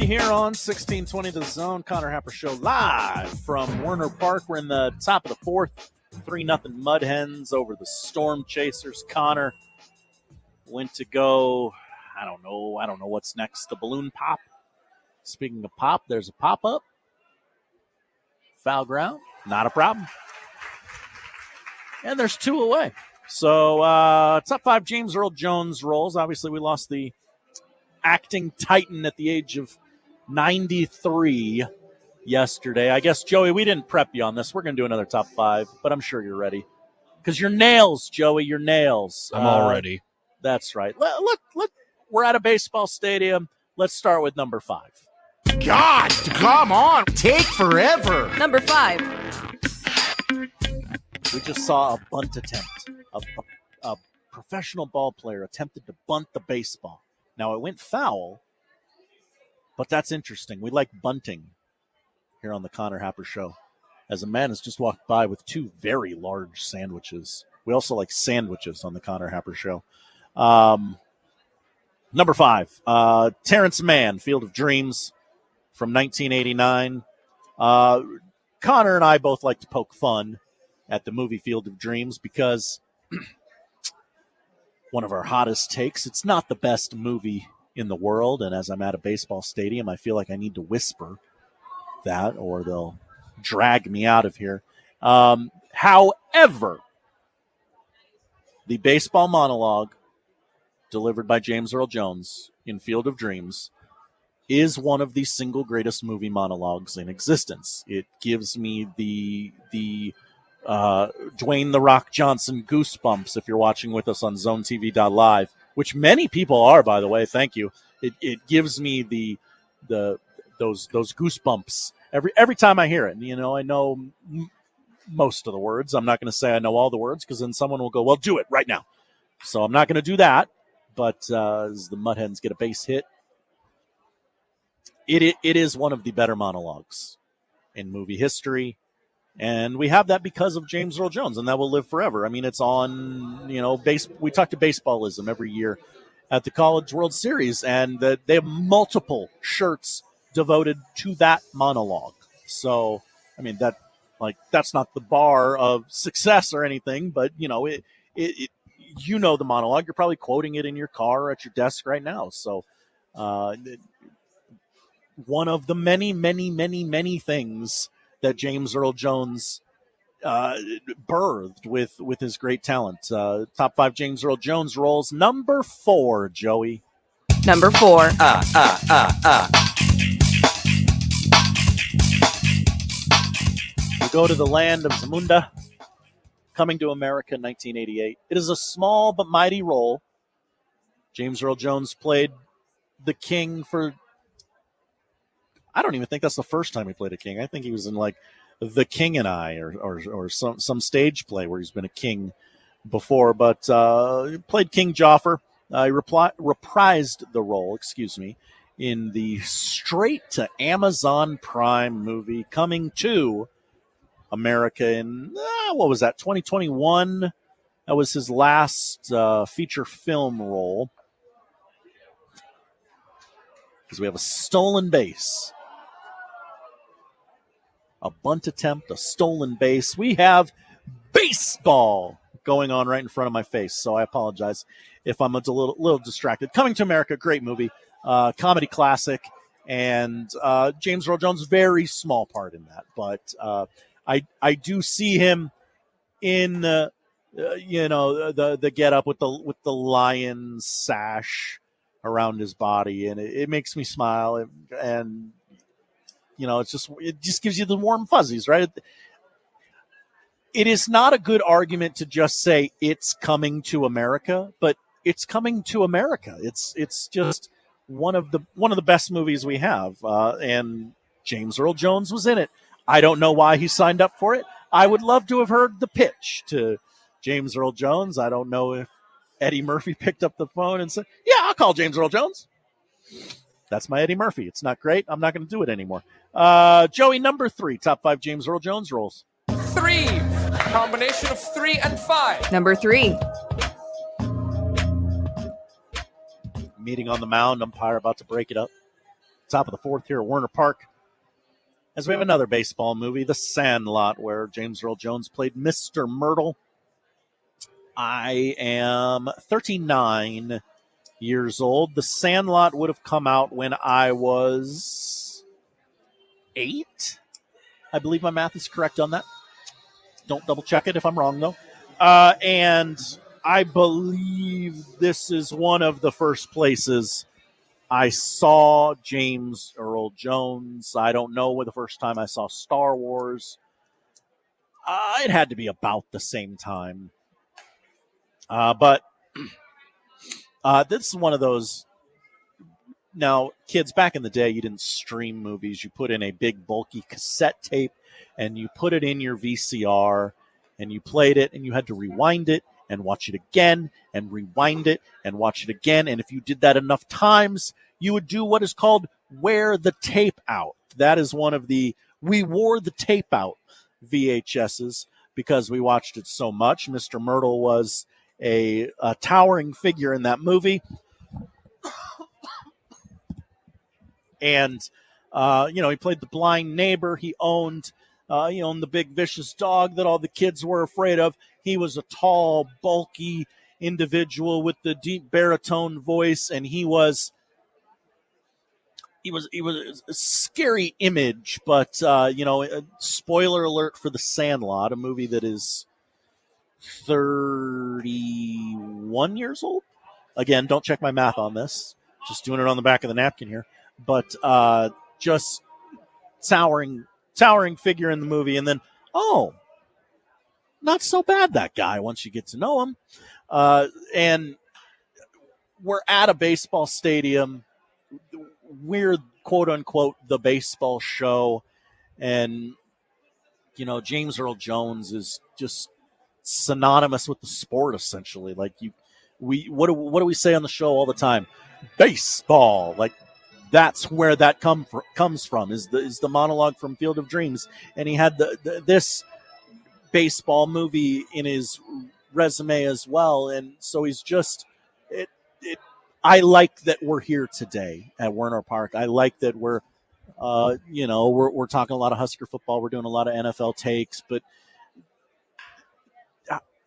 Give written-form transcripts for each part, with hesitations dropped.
here on 1620 The Zone. Connor Happer Show live from Werner Park. We're in the top of the fourth. 3-0 Mud Hens over the Storm Chasers. Connor went to go, I don't know what's next. The balloon pop. Speaking of pop, there's a pop-up. Foul ground, not a problem. And there's two away. So top five James Earl Jones rolls. Obviously, we lost the acting titan at the age of 93 yesterday. I guess, Joey, we didn't prep you on this. We're going to do another top five, but I'm sure you're ready. Because your nails, Joey, your nails. I'm all ready. That's right. Look, we're at a baseball stadium. Let's start with number 5. God, come on. Take forever. Number 5. We just saw a bunt attempt. A professional ball player attempted to bunt the baseball. Now, it went foul, but that's interesting. We like bunting here on the Connor Happer Show. As a man has just walked by with 2 very large sandwiches. We also like sandwiches on the Connor Happer Show. Number 5, Terrence Mann, Field of Dreams from 1989. Connor and I both like to poke fun at the movie Field of Dreams because one of our hottest takes, it's not the best movie in the world, and as I'm at a baseball stadium, I feel like I need to whisper that or they'll drag me out of here. However, the baseball monologue delivered by James Earl Jones in Field of Dreams is one of the single greatest movie monologues in existence. It gives me the Dwayne "The Rock" Johnson goosebumps if you're watching with us on ZoneTV.live, which many people are, by the way. Thank you. It gives me those goosebumps every time I hear it. And, I know most of the words. I'm not going to say I know all the words because then someone will go, well, do it right now. So I'm not going to do that. But as the Mud Hens get a base hit, it is one of the better monologues in movie history. And we have that because of James Earl Jones, and that will live forever. I mean, it's on, we talk to baseballism every year at the College World Series, and they have multiple shirts devoted to that monologue. So, I mean, that's not the bar of success or anything, but, the monologue. You're probably quoting it in your car or at your desk right now. So, one of the many, many, many, many things that James Earl Jones birthed with his great talent. Top 5 James Earl Jones rolls. Number 4, Joey. Number 4. We go to the land of Zamunda, Coming to America, 1988. It is a small but mighty role. James Earl Jones played the king for... I don't even think that's the first time he played a king. I think he was in The King and I or some stage play where he's been a king before. But he played King Joffrey. He reprised the role, in the straight to Amazon Prime movie Coming to America in, 2021? That was his last feature film role. Because we have a stolen base. A bunt attempt, a stolen base. We have baseball going on right in front of my face, so I apologize if I'm a little distracted. Coming to America, great movie, comedy classic, and James Earl Jones, very small part in that, but I do see him in the get up with the lion sash around his body, and it makes me smile, and it just gives you the warm fuzzies, right? It is not a good argument to just say it's coming to America, but it's coming to America. It's just one of the best movies we have, and James Earl Jones was in it. I don't know why he signed up for it. I would love to have heard the pitch to James Earl Jones. I don't know if Eddie Murphy picked up the phone and said, yeah, I'll call James Earl Jones. That's my Eddie Murphy. It's not great. I'm not going to do it anymore. Joey, number 3, top 5 James Earl Jones rolls. 3. Combination of 3 and 5. Number 3. Meeting on the mound, umpire about to break it up. Top of the fourth here at Werner Park, as we have another baseball movie, The Sandlot, where James Earl Jones played Mr. Myrtle. I am 39 years old. The Sandlot would have come out when I was 8. I believe my math is correct on that. Don't double check it if I'm wrong, though. And I believe this is one of the first places I saw James Earl Jones. I don't know when the first time I saw Star Wars. It had to be about the same time. But this is one of those. Now, kids, back in the day, you didn't stream movies. You put in a big, bulky cassette tape, and you put it in your VCR, and you played it, and you had to rewind it and watch it again, and rewind it and watch it again. And if you did that enough times, you would do what is called wear the tape out. That is one of the we wore the tape out VHSs because we watched it so much. Mr. Myrtle was a towering figure in that movie. And, he played the blind neighbor. He owned the big vicious dog that all the kids were afraid of. He was a tall, bulky individual with the deep baritone voice, and he was a scary image. But, spoiler alert for The Sandlot, a movie that is 31 years old. Again, don't check my math on this. Just doing it on the back of the napkin here. But just towering figure in the movie. And then, not so bad, that guy, once you get to know him. And we're at a baseball stadium. We're, quote unquote, the baseball show. And, James Earl Jones is just synonymous with the sport, essentially. Like, what do we say on the show all the time? Baseball. Like, that's where that comes from, is the monologue from Field of Dreams. And he had this baseball movie in his resume as well. And so he's just I like that we're here today at Werner Park. I like that we're we're talking a lot of Husker football. We're doing a lot of NFL takes, but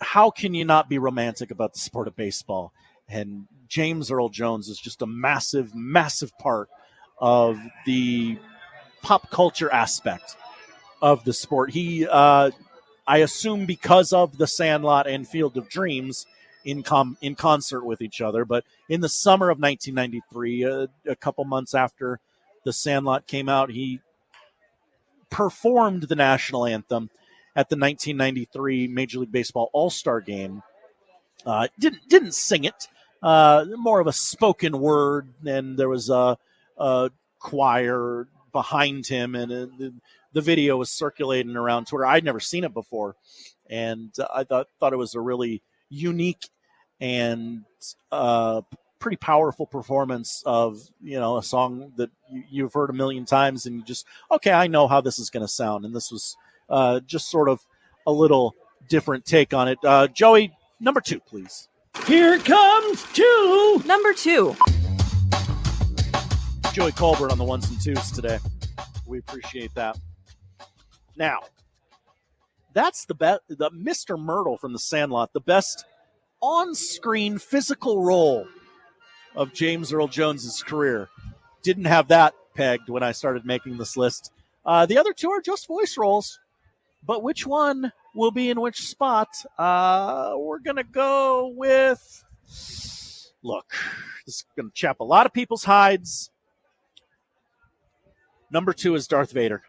how can you not be romantic about the sport of baseball? And James Earl Jones is just a massive, massive part of the pop culture aspect of the sport. He, I assume, because of The Sandlot and Field of Dreams, in concert with each other. But in the summer of 1993, a couple months after The Sandlot came out, he performed the national anthem at the 1993 Major League Baseball All-Star Game. Didn't sing it. More of a spoken word, and there was a choir behind him, and the video was circulating around Twitter. I'd never seen it before, and I thought it was a really unique and pretty powerful performance of a song that you've heard a million times, and you just, okay, I know how this is going to sound, and this was just sort of a little different take on it. Joey, number 2, please. Here comes 2. Number 2. Joey Colbert on the ones and twos today. We appreciate that. Now, that's the Mr. Myrtle from The Sandlot, the best on-screen physical role of James Earl Jones's career. Didn't have that pegged when I started making this list. The other 2 are just voice roles, but which one will be in which spot? We're going to go with, look, this is going to chap a lot of people's hides. Number 2 is Darth Vader.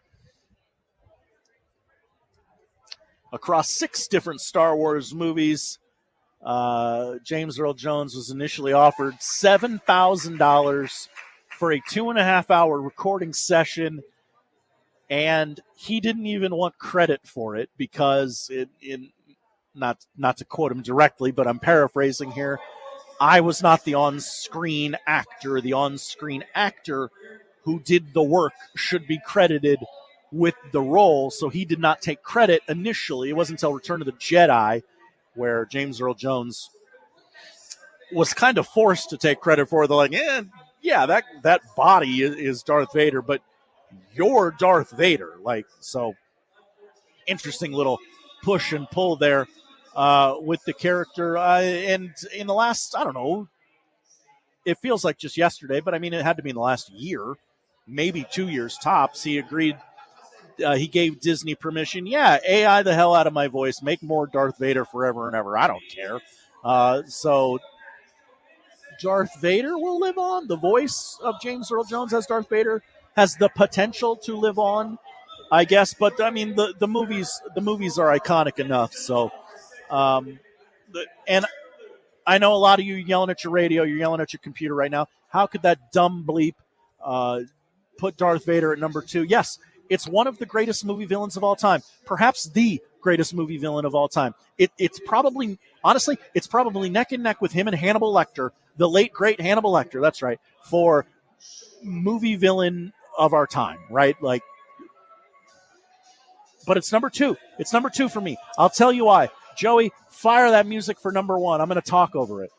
Across 6 different Star Wars movies, James Earl Jones was initially offered $7,000 for a 2.5-hour recording session, and he didn't even want credit for it because, not to quote him directly, but I'm paraphrasing here, I was not the on-screen actor. The on-screen actor who did the work should be credited with the role, so he did not take credit initially. It wasn't until Return of the Jedi where James Earl Jones was kind of forced to take credit for it. They're like, yeah, that body is Darth Vader, but you're Darth Vader. Like, so interesting little push and pull there with the character. And in the last, I don't know, it feels like just yesterday, but I mean, it had to be in the last year, maybe 2 years tops. He agreed. He gave Disney permission. Yeah, AI the hell out of my voice. Make more Darth Vader forever and ever. I don't care. So Darth Vader will live on. The voice of James Earl Jones as Darth Vader has the potential to live on, I guess. But I mean, the movies are iconic enough. So, and I know a lot of you yelling at your radio, you're yelling at your computer right now. How could that dumb bleep put Darth Vader at number 2? Yes, it's one of the greatest movie villains of all time, perhaps the greatest movie villain of all time. It's probably, honestly, it's probably neck and neck with him and Hannibal Lecter, the late great Hannibal Lecter. That's right, for movie villain of our time, right? Like, but it's number 2. It's number 2 for me. I'll tell you why. Joey, fire that music for number 1. I'm going to talk over it.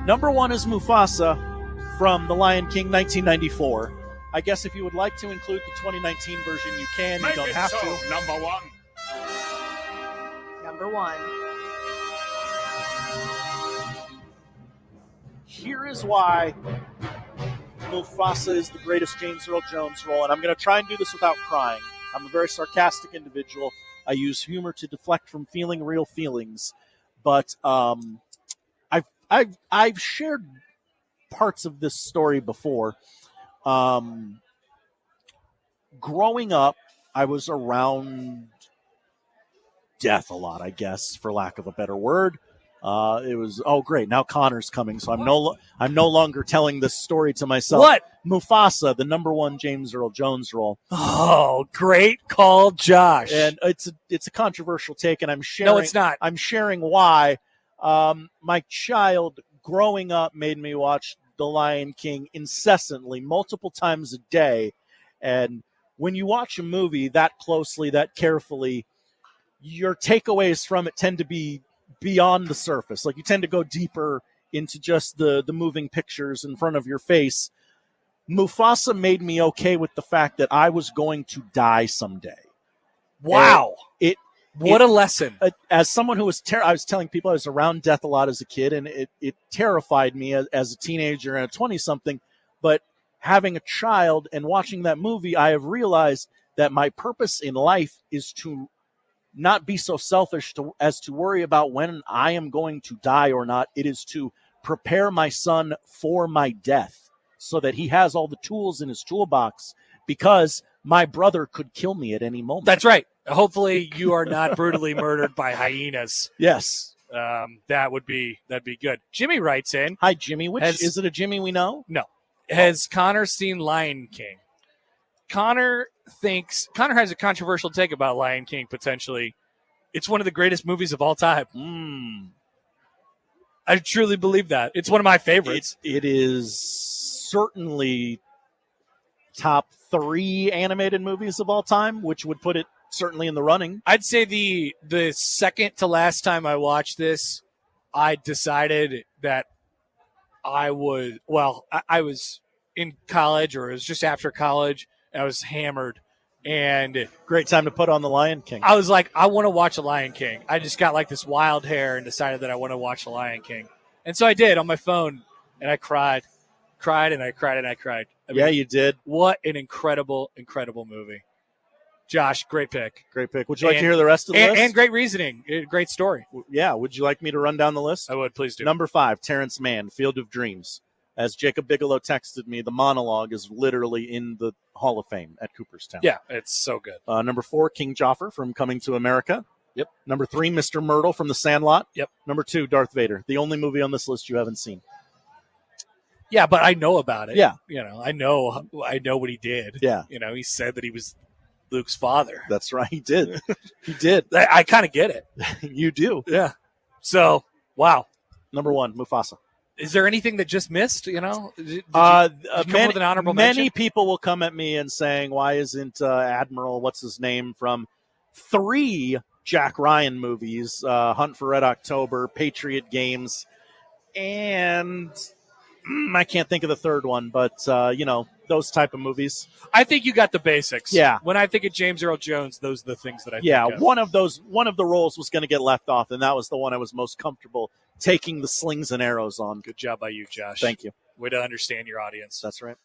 Number 1 is Mufasa from The Lion King, 1994. I guess if you would like to include the 2019 version, you can. You don't have to. Number 1. Number 1. Here is why Mufasa is the greatest James Earl Jones role, and I'm going to try and do this without crying. I'm a very sarcastic individual. I use humor to deflect from feeling real feelings, but I've shared parts of this story before. Growing up, I was around death a lot, I guess, for lack of a better word. It was, oh great, now Connor's coming, so I'm no longer telling this story to myself. What? Mufasa, the number 1 James Earl Jones role. Oh, great call, Josh. And it's a controversial take, and I'm sharing. No, it's not. I'm sharing why. My child growing up made me watch The Lion King incessantly, multiple times a day, and when you watch a movie that closely, that carefully, your takeaways from it tend to be beyond the surface. Like, you tend to go deeper into just the moving pictures in front of your face. Mufasa made me okay with the fact that I was going to die someday. Wow. What a lesson. As someone who was, I was telling people I was around death a lot as a kid, and it terrified me as a teenager and a 20-something. But having a child and watching that movie, I have realized that my purpose in life is to not be so selfish as to worry about when I am going to die or not. It is to prepare my son for my death so that he has all the tools in his toolbox, because my brother could kill me at any moment. That's right. Hopefully you are not brutally murdered by hyenas. Yes. That'd be good. Jimmy writes in. Hi, Jimmy. Is it a Jimmy we know? No. Has Connor seen Lion King? Connor has a controversial take about Lion King, potentially. It's one of the greatest movies of all time. I truly believe that. It's one of my favorites. It is certainly top 3 animated movies of all time, which would put it certainly in the running. I'd say the second to last time I watched this, I decided that I was in college, or it was just after college. I was hammered, and great time to put on The Lion King. I was like, I want to watch The Lion King. I just got like this wild hair and decided that I want to watch The Lion King. And so I did on my phone, and I cried and I cried and I cried. I mean, yeah, you did. What an incredible, incredible movie. Josh, great pick. Great pick. Would you like to hear the rest of the list? And great reasoning. Great story. Yeah. Would you like me to run down the list? I would. Please do. Number 5, Terrence Mann, Field of Dreams. As Jacob Bigelow texted me, the monologue is literally in the Hall of Fame at Cooperstown. Yeah, it's so good. Number 4, King Joffrey from Coming to America. Yep. Number 3, Mr. Myrtle from The Sandlot. Yep. Number 2, Darth Vader. The only movie on this list you haven't seen. Yeah, but I know about it. Yeah. I know what he did. Yeah. He said that he was Luke's father. That's right. He did. He did. I kind of get it. You do. Yeah. So, wow. Number 1, Mufasa. Is there anything that just missed? Did you come with an honorable mention? Many people will come at me and saying, why isn't Admiral, what's his name, from 3 Jack Ryan movies, Hunt for Red October, Patriot Games, and I can't think of the third one, but those type of movies. I think you got the basics. Yeah. When I think of James Earl Jones, those are the things that I Yeah, think of. one of the roles was going to get left off, and that was the one I was most comfortable taking the slings and arrows on. Good job by you, Josh. Thank you. Way to understand your audience. That's right.